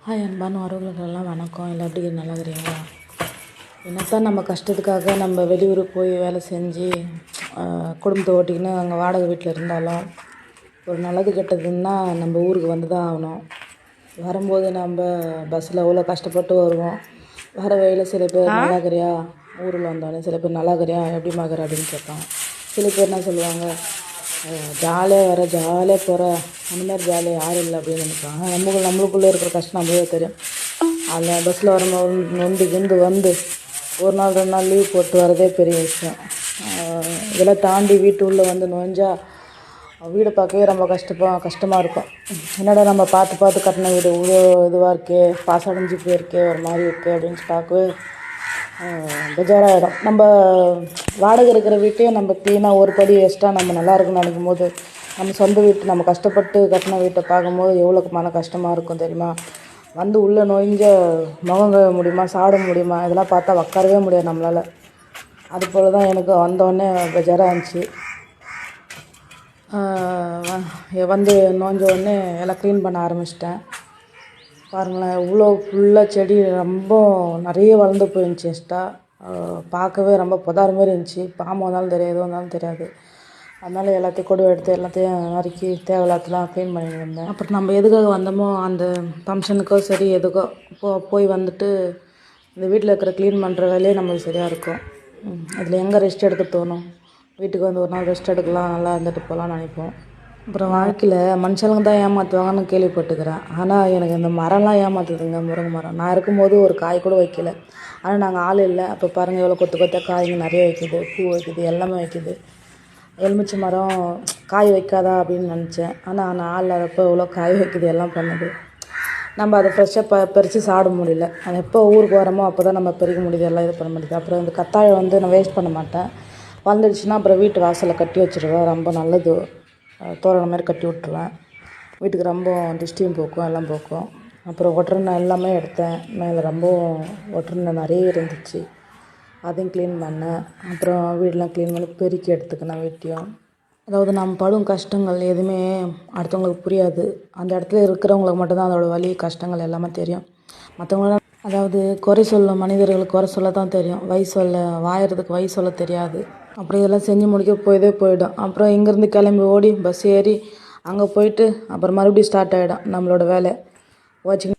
Hi அன்பான உறவுகளுக்கெல்லாம் வணக்கம். எல்லாம் எப்படி நல்லா இருக்கிறீங்களா? என்னத்தான் நம்ம கஷ்டத்துக்காக நம்ம வெளியூருக்கு போய் வேலை செஞ்சு குடும்பத்தை ஓட்டிக்கின்னு அங்கே வாடகை வீட்டில் இருந்தாலும் ஒரு நல்லது கெட்டதுன்னா நம்ம ஊருக்கு வந்து தான் ஆகணும். வரும்போது நம்ம பஸ்ஸில் அவ்வளோ கஷ்டப்பட்டு வருவோம். வர வழியில் சில பேர் நல்லாக்கிறியா, ஊரில் வந்தோடனே சில பேர் நல்லாக்கிறியா, எப்படி மாக்கிற அப்படின்னு கேட்பாங்க. சில பேர் என்ன சொல்லுவாங்க, ஜாலியாக வர ஜாலியாக போகிற, அந்த மாதிரி ஜாலியாக யாரும் இல்லை அப்படின்னு நினைப்பாங்க. நம்மளுக்குள்ளே இருக்கிற கஷ்டம் நம்மளே தெரியும். அதில் பஸ்ஸில் வரும்போது நொந்து கிந்து வந்து ஒரு நாள் 2 நாள் லீவ் போட்டு வரதே பெரிய விஷயம். இதெல்லாம் தாண்டி வீட்டு உள்ளே வந்து நுழைஞ்சால் வீடை பார்க்கவே ரொம்ப கஷ்டமாக இருக்கும். என்னடா நம்ம பார்த்து கட்டின வீடு இவ்வளோ இதுவாக இருக்கே, பாசடைஞ்சு போயிருக்கே, ஒரு மாதிரி இருக்கே அப்படின்னு பார்க்கவே பெஜாராகிடும். நம்ம வாடகை இருக்கிற வீட்டையும் நம்ம க்ளீனாக ஒரு படி எக்ஸ்ட்ரா நம்ம நல்லா இருக்குன்னு நினைக்கும் போது, நம்ம சொந்த வீட்டு நம்ம கஷ்டப்பட்டு கட்டின வீட்டை பார்க்கும்போது எவ்வளோ மன கஷ்டமாக இருக்கும் தெரியுமா? வந்து உள்ளே நுழைஞ்ச முகம் கழுவ முடியுமா, சாப்பிட முடியுமா, இதெல்லாம் பார்த்தா உட்காரவே முடியாது நம்மளால். அது போல் தான் எனக்கு வந்தோடனே பெஜாராக இருந்துச்சு. வந்து நோஞ்ச உடனே எல்லாம் க்ளீன் பண்ண ஆரம்பிச்சிட்டேன். பாருங்களேன், இவ்வளோ ஃபுல்லாக செடி ரொம்ப நிறைய வளர்ந்து போயிருந்துச்சி. எக்ஸ்ட்ரா பார்க்கவே ரொம்ப புதார் மாதிரி இருந்துச்சு. பாம்பு வந்தாலும் தெரியாது, எதுவும் வந்தாலும் தெரியாது. அதனால் எல்லாத்தையும் கொடு எடுத்து எல்லாத்தையும் நறுக்கி தேவையில்லாதெல்லாம் க்ளீன் பண்ணிட்டு இருந்தேன். அப்புறம் நம்ம எதுக்காக வந்தோமோ அந்த ஃபங்க்ஷனுக்கோ சரி எதுக்கோ போய் வந்துட்டு இந்த வீட்டில் இருக்கிற க்ளீன் பண்ணுற வேலையே நம்மளுக்கு சரியாக இருக்கும். அதில் எங்கே ரெஸ்ட் எடுக்க தோணும்? வீட்டுக்கு வந்து ஒரு நாள் ரெஸ்ட் எடுக்கலாம், நல்லா இருந்துட்டு போகலான்னு நினைப்போம். அப்புறம் வாழ்க்கையில் மனுஷனுங்க தான் ஏமாற்றுவாங்கன்னு கேள்விப்பட்டுக்கிறேன். ஆனால் எனக்கு இந்த மரம்லாம் ஏமாற்றுதுங்க. முருங்கை மரம் நான் இருக்கும்போது ஒரு காய் கூட வைக்கல. ஆனால் நாங்கள் ஆள் இல்லை. அப்போ பாருங்கள் எவ்வளோ கொத்த காய்ங்க நிறைய வைக்குது, பூ வைக்குது, எல்லாமே வைக்குது. எலுமிச்சை மரம் காய் வைக்காதா அப்படின்னு நினச்சேன். ஆனால் நான் ஆள் இல்லாதப்போ எவ்வளோ காய் வைக்குது, எல்லாம் பண்ணுது. நம்ம அதை ஃப்ரெஷ்ஷாக பறித்து சாப்பிட முடியல. அது எப்போ ஊருக்கு வரமோ அப்போ தான் நம்ம பறிக்க முடியுது, எல்லாம் இது பண்ண முடியுது. அப்புறம் இந்த கத்தாழை வந்து நான் வேஸ்ட் பண்ண மாட்டேன். வந்துடுச்சுன்னா அப்புறம் வீட்டு வாசலில் கட்டி வச்சுருவேன். ரொம்ப நல்லது. தோரணம் மாதிரி கட்டி விட்ருவேன். வீட்டுக்கு ரொம்ப திருஷ்டியும் போக்கும், எல்லாம் போக்கும். அப்புறம் ஒட்டுறனை எல்லாமே எடுத்தேன். மேலே ரொம்ப ஒட்டுறனை நிறைய இருந்துச்சு, அதையும் க்ளீன் பண்ணேன். அப்புறம் வீடெலாம் க்ளீன் பண்ணி பெருக்கி எடுத்துக்கினேன் வீட்டையும். அதாவது நம்ம படும் கஷ்டங்கள் எதுவுமே அடுத்தவங்களுக்கு புரியாது. அந்த இடத்துல இருக்கிறவங்களுக்கு மட்டும்தான் அதோடய வலி கஷ்டங்கள் எல்லாமே தெரியும். மற்றவங்களாம் அதாவது குறை சொல்ல மனிதர்களுக்கு குறை சொல்ல தான் தெரியும், வாயறதுக்கு வழி சொல்ல தெரியாது. அப்படி இதெல்லாம் செஞ்சு முடிக்க போயிடும். அப்புறம் இங்கேருந்து கிளம்பி ஓடி பஸ் ஏறி அங்கே போயிட்டு அப்புறம் மறுபடியும் ஸ்டார்ட் ஆகிடும் நம்மளோட வேலை. வாட்சிங்.